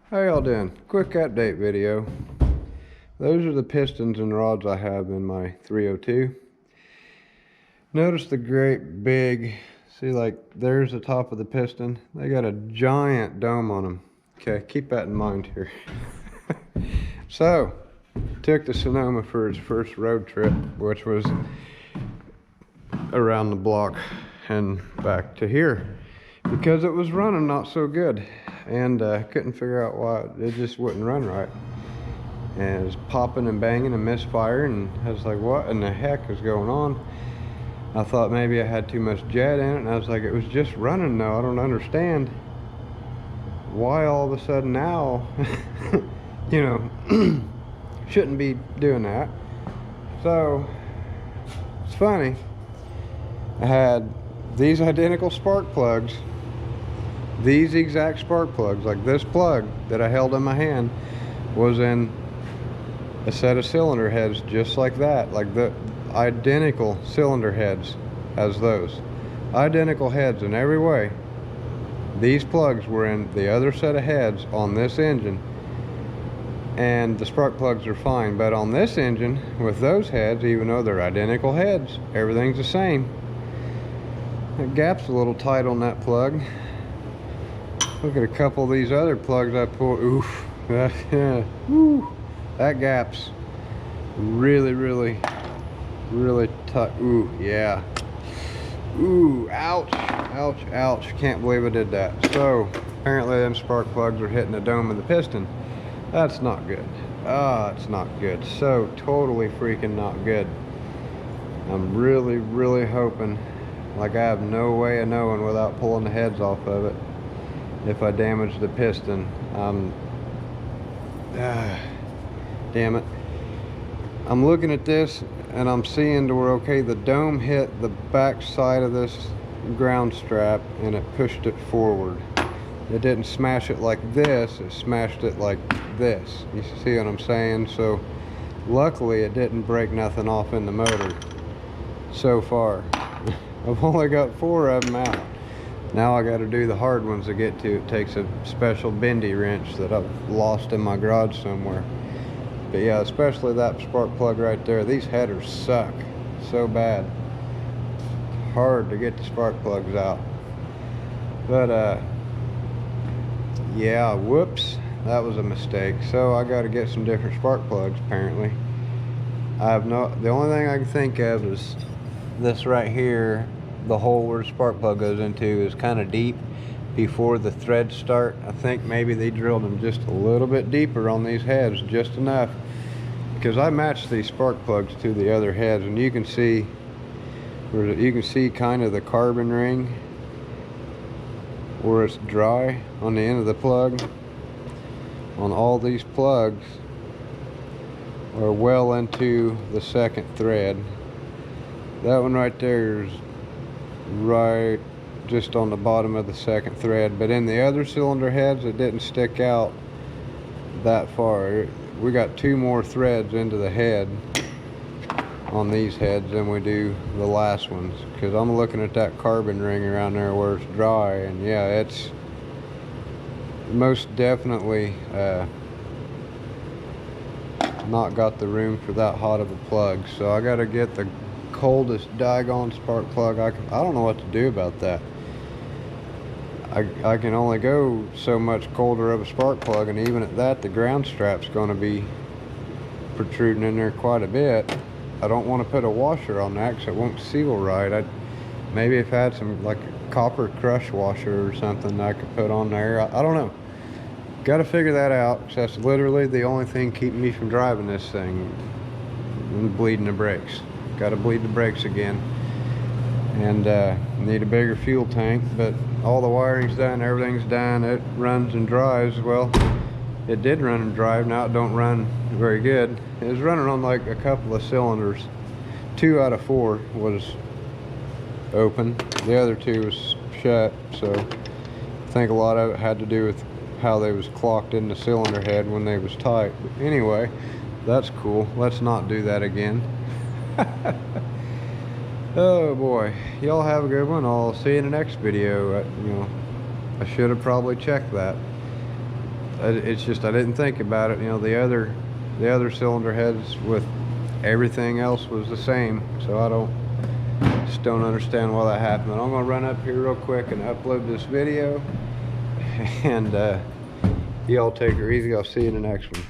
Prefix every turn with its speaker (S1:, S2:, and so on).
S1: How y'all doing? Quick update video. Those are the pistons and rods I have in my 302. Notice the great big, see, like there's the top of the piston. They got a giant dome on them. Okay, keep that in mind here. So, took the Sonoma for its first road trip, which was around the block and back to here, because it was running not so good, and couldn't figure out why it just wouldn't run right, and it was popping and banging and misfiring, and I was like, what in the heck is going on? I thought maybe I had too much jet in it, and I was like, it was just running though. I don't understand why all of a sudden now you know, shouldn't be doing that. So it's funny, I had these identical spark plugs, these exact spark plugs, like this plug that I held in my hand was in a set of cylinder heads just like that, like the identical cylinder heads as those, identical heads in every way. These plugs were in the other set of heads on this engine, and the spark plugs are fine, but on this engine with those heads, even though they're identical heads, everything's the same. The gap's a little tight on that plug. Look at a couple of these other plugs I pulled. Oof, that gap's really tight. Ooh, yeah. Ooh, ouch, ouch, ouch. Can't believe I did that. So apparently them spark plugs are hitting the dome of the piston. That's not good. It's not good. So totally freaking not good. I'm really hoping, like I have no way of knowing without pulling the heads off of it, if I damage the piston. Damn it. I'm looking at this and I'm seeing to where, okay, the dome hit the back side of this ground strap and it pushed it forward. It didn't smash it like this, it smashed it like this. You see what I'm saying? So luckily it didn't break nothing off in the motor so far. I've only got 4 of them out. Now I got to do the hard ones to get to. It takes a special bendy wrench that I've lost in my garage somewhere. But yeah, especially that spark plug right there. These headers suck so bad. It's hard to get the spark plugs out. But yeah, whoops, that was a mistake. So I got to get some different spark plugs apparently. The only thing I can think of is this right here. The hole where the spark plug goes into is kind of deep before the threads start. I think maybe they drilled them just a little bit deeper on these heads, just enough, because I matched these spark plugs to the other heads, and you can see kind of the carbon ring where it's dry on the end of the plug. On all these plugs are well into the second thread. That one right there is right just on the bottom of the second thread, but in the other cylinder heads it didn't stick out that far. We got 2 more threads into the head on these heads than we do the last ones, because I'm looking at that carbon ring around there where it's dry, and yeah, it's most definitely not got the room for that hot of a plug. So I got to get the coldest daggone spark plug I don't know what to do about that. I can only go so much colder of a spark plug, and even at that, the ground strap's going to be protruding in there quite a bit. I don't want to put a washer on that because it won't seal right. Maybe if I had some like a copper crush washer or something I could put on there. I don't know. Got to figure that out, because that's literally the only thing keeping me from driving this thing, and bleeding the brakes. Got to bleed the brakes again, and need a bigger fuel tank. But all the wiring's done, everything's done. It runs and drives. Well, it did run and drive. Now it don't run very good. It was running on like a couple of cylinders. 2 out of 4 was open, the other 2 was shut. So I think a lot of it had to do with how they was clocked in the cylinder head when they was tight. But anyway, that's cool. Let's not do that again. Oh boy, y'all have a good one. I'll see you in the next video. You know, I should have probably checked that. it's just I didn't think about it. You know, the other cylinder heads with everything else was the same, so I just don't understand why that happened. I'm gonna run up here real quick and upload this video, and y'all take her easy. I'll see you in the next one.